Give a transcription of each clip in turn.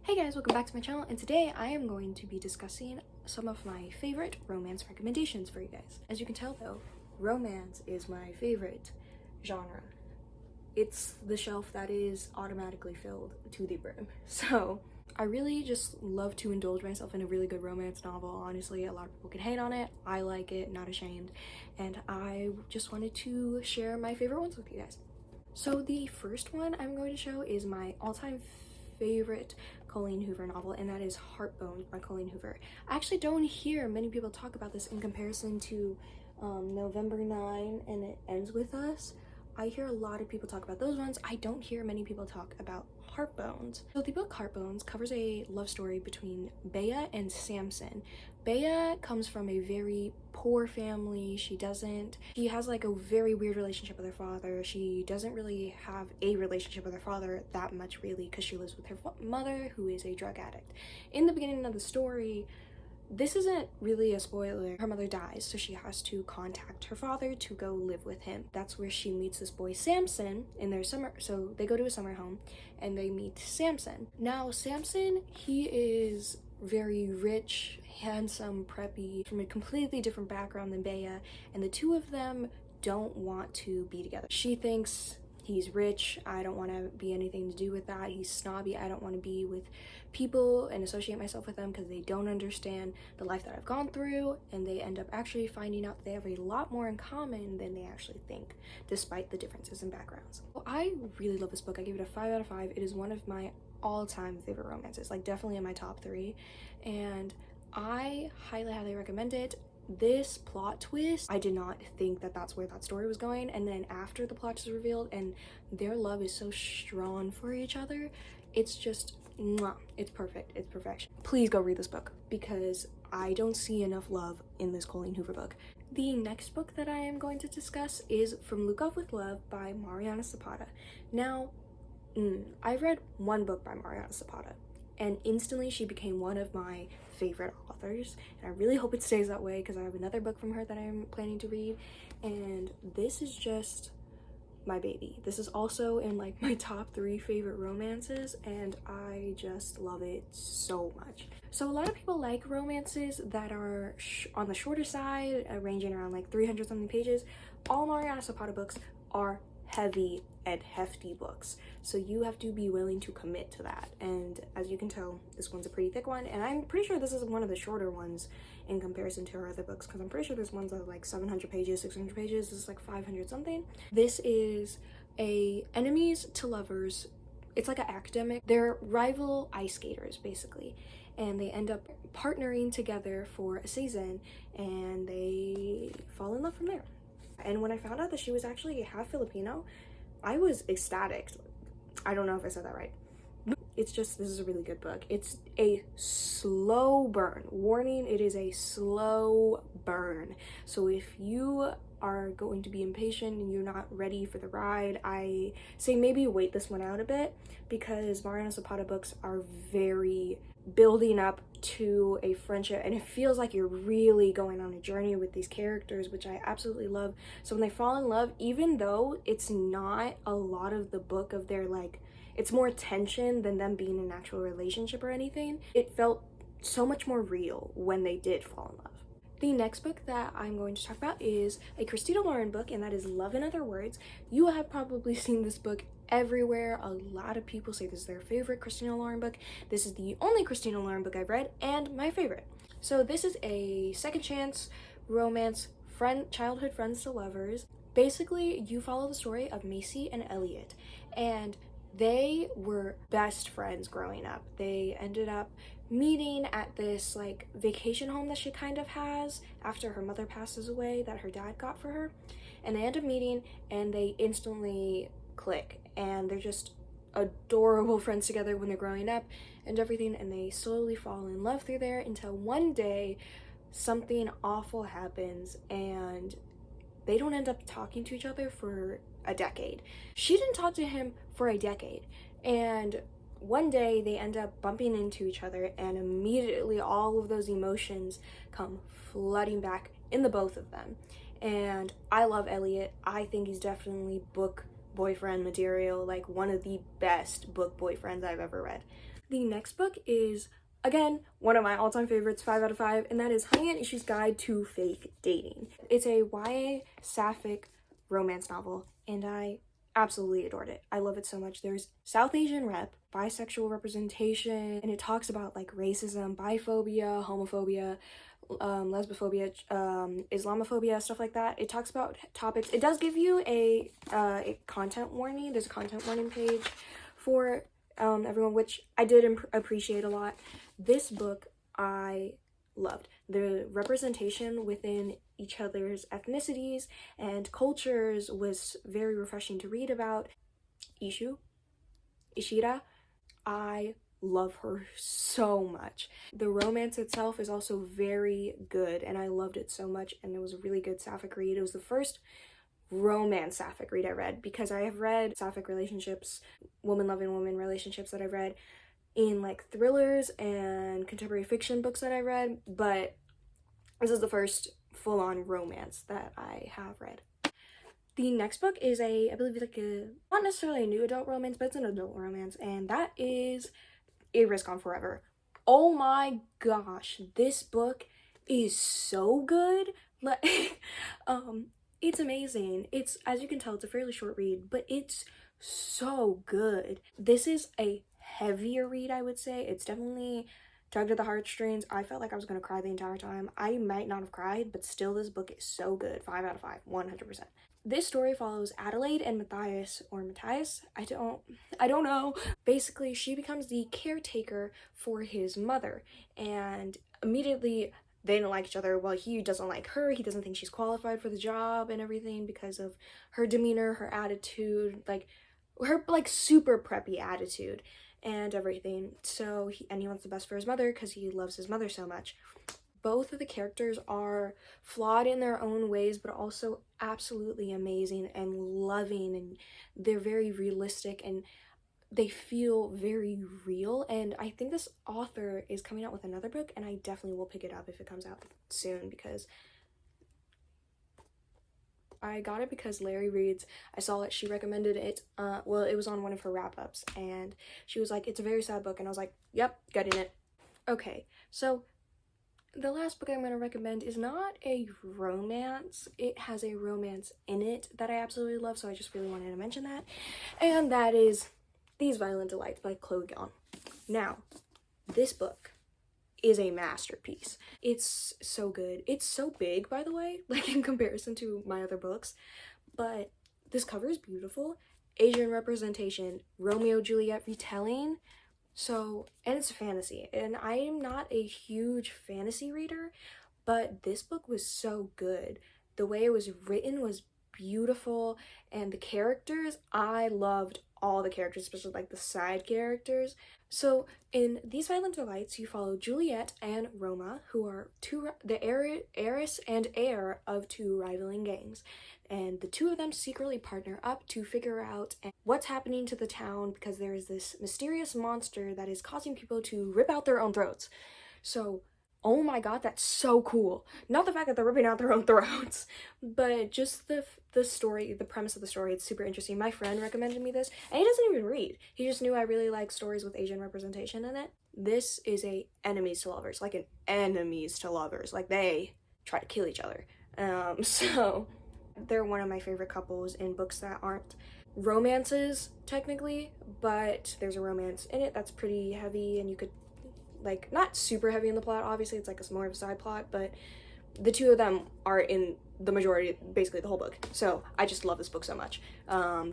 Hey guys, welcome back to my channel, and today I am going to be discussing some of my favorite romance recommendations for you guys. As you can tell though, romance is my favorite genre. It's the shelf that is automatically filled to the brim. So I really just love to indulge myself in a really good romance novel. Honestly, a lot of people can hate on it. I like it, not ashamed. And I just wanted to share my favorite ones with you guys. So the first one I'm going to show is my all-time favorite Colleen Hoover novel, and that is Heartbones by Colleen Hoover. I actually don't hear many people talk about this in comparison to November 9 and It Ends With Us. I hear a lot of people talk about those ones. I don't hear many people talk about Heartbones. So the book Heartbones covers a love story between Bea and Samson. Bea comes from a very poor family. She has like a very weird relationship with her father. She doesn't really have a relationship with her father that much really, because she lives with her mother, who is a drug addict. In the beginning of the story, this isn't really a spoiler, her mother dies, so she has to contact her father to go live with him. That's where she meets this boy Samson in their summer, so they go to a summer home and they meet Samson. Now Samson, he is very rich, handsome, preppy, from a completely different background than Bea, and the two of them don't want to be together. She thinks he's rich, I don't want to be anything to do with that. He's snobby, I don't want to be with people and associate myself with them because they don't understand the life that I've gone through, and they end up actually finding out they have a lot more in common than they actually think, despite the differences in backgrounds. Well, I really love this book. I give it a 5 out of 5. It is one of my all-time favorite romances, like definitely in my top 3, and I highly recommend it. This plot twist, I did not think that that's where that story was going, and then after the plot is revealed and their love is so strong for each other, it's just mwah, it's perfect, it's perfection. Please go read this book because I don't see enough love in this Colleen Hoover book. The next book that I am going to discuss is From Luke Off With Love by Mariana Zapata. Now, I've read one book by Mariana Zapata, and instantly she became one of my favorite authors, and I really hope it stays that way because I have another book from her that I'm planning to read, and this is just my baby. This is also in like my top 3 favorite romances, and I just love it so much. So a lot of people like romances that are on the shorter side, ranging around like 300 something pages. All Mariana Zapata books are heavy and hefty books, so you have to be willing to commit to that, and as you can tell, this one's a pretty thick one, and I'm pretty sure this is one of the shorter ones in comparison to her other books, because I'm pretty sure this one's like 700 pages, 600 pages. This is like 500 something. This is a enemies to lovers. It's like an academic. They're rival ice skaters basically, and they end up partnering together for a season, and they fall in love from there. And when I found out that she was actually half Filipino, I was ecstatic. I don't know if I said that right. It's just, this is a really good book. It's a slow burn. Warning, it is a slow burn. So if you are going to be impatient and you're not ready for the ride, I say maybe wait this one out a bit, because Mariana Zapata books are very building up to a friendship, and it feels like you're really going on a journey with these characters, which I absolutely love. So when they fall in love, even though it's not a lot of the book of their like, it's more tension than them being in an actual relationship or anything, it felt so much more real when they did fall in love. The next book that I'm going to talk about is a Christina Lauren book, and that is Love in Other Words. You have probably seen this book everywhere. A lot of people say this is their favorite Christina Lauren book. This is the only Christina Lauren book I've read, and my favorite. So this is a second chance romance, childhood friends to lovers. Basically, you follow the story of Macy and Elliot, and they were best friends growing up. They ended up meeting at this like vacation home that she kind of has after her mother passes away, that her dad got for her, and they end up meeting and they instantly click, and they're just adorable friends together when they're growing up and everything, and they slowly fall in love through there until one day something awful happens and they don't end up talking to each other for a decade. She didn't talk to him for a decade, and one day they end up bumping into each other, and immediately all of those emotions come flooding back in the both of them. And I love Elliot. I think he's definitely book boyfriend material, like one of the best book boyfriends I've ever read. The next book is, again, one of my all-time favorites, 5 out of 5, and that is Honey and Ishi's Guide to Fake Dating. It's a YA sapphic romance novel, and I absolutely adored it. I love it so much. There's South Asian rep, bisexual representation, and it talks about like racism, biphobia, homophobia, lesbophobia, Islamophobia, stuff like that. It talks about topics. It does give you a content warning. There's a content warning page for everyone, which I did appreciate a lot. This book I loved. The representation within each other's ethnicities and cultures was very refreshing to read about. Ishida, I love her so much. The romance itself is also very good, and I loved it so much, and it was a really good sapphic read. It was the first romance sapphic read I read, because I have read sapphic relationships, woman loving woman relationships that I've read in like thrillers and contemporary fiction books that I read, but this is the first full-on romance that I have read. The next book is I believe it's like not necessarily a new adult romance, but it's an adult romance, and that is A Risk Gone Forever. Oh my gosh, this book is so good. Like, it's amazing. It's, as you can tell, it's a fairly short read, but it's so good. This is a heavier read, I would say. It's definitely tugged at the heartstrings. I felt like I was gonna cry the entire time. I might not have cried, but still this book is so good. 5 out of 5, 100%. This story follows Adelaide and Matthias, or Matthias, I don't know. Basically, she becomes the caretaker for his mother, and immediately they don't like each other. Well, he doesn't like her. He doesn't think she's qualified for the job and everything because of her demeanor, her attitude, like her like super preppy attitude and everything. So he wants the best for his mother because he loves his mother so much. Both of the characters are flawed in their own ways, but also absolutely amazing and loving, and they're very realistic and they feel very real. And I think this author is coming out with another book, and I definitely will pick it up if it comes out soon, because I got it because Larry reads. I saw it, she recommended it. Well, it was on one of her wrap-ups, and she was like, it's a very sad book, and I was like, yep, getting it. Okay, so the last book I'm going to recommend is not a romance. It has a romance in it that I absolutely love, so I just really wanted to mention that. And that is These Violent Delights by Chloe Gyon. Now, this book is a masterpiece. It's so good. It's so big, by the way, like in comparison to my other books, but this cover is beautiful. Asian representation, Romeo Juliet retelling. So, and it's a fantasy, and I am not a huge fantasy reader, but this book was so good. The way it was written was beautiful, and the characters, I loved all the characters, especially like the side characters. So in These Violent Delights, you follow Juliet and Roma, who are the heiress and heir of two rivaling gangs. And the two of them secretly partner up to figure out what's happening to the town, because there is this mysterious monster that is causing people to rip out their own throats. So, oh my god, that's so cool. Not the fact that they're ripping out their own throats, but just the story, the premise of the story. It's super interesting. My friend recommended me this, and he doesn't even read. He just knew I really like stories with Asian representation in it. This is a enemies to lovers, like an enemies to lovers. Like, they try to kill each other. So they're one of my favorite couples in books that aren't romances technically, but there's a romance in it that's pretty heavy, and you could, like, not super heavy in the plot, obviously, it's like a more of a side plot, but the two of them are in the majority, basically the whole book. So I just love this book so much.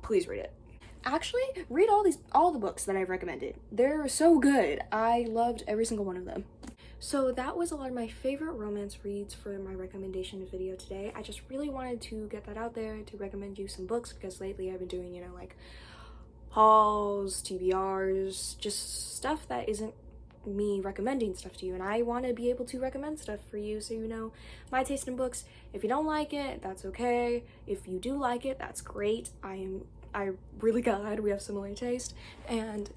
Please read it. Actually, read all the books that I've recommended. They're so good. I loved every single one of them. So that was a lot of my favorite romance reads for my recommendation video today. I just really wanted to get that out there to recommend you some books, because lately I've been doing, you know, like hauls, TBRs, just stuff that isn't me recommending stuff to you, and I want to be able to recommend stuff for you so you know my taste in books. If you don't like it, that's okay. If you do like it, that's great. I'm really glad we have similar taste, and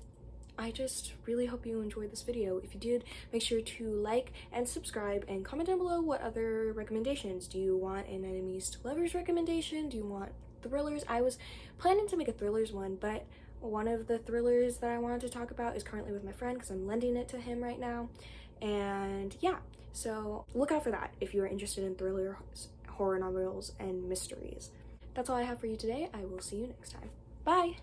I just really hope you enjoyed this video. If you did, make sure to like and subscribe, and comment down below what other recommendations. Do you want an enemies to lovers recommendation? Do you want thrillers? I was planning to make a thrillers one, but one of the thrillers that I wanted to talk about is currently with my friend because I'm lending it to him right now. And yeah, so look out for that if you're interested in thriller, horror novels, and mysteries. That's all I have for you today. I will see you next time. Bye!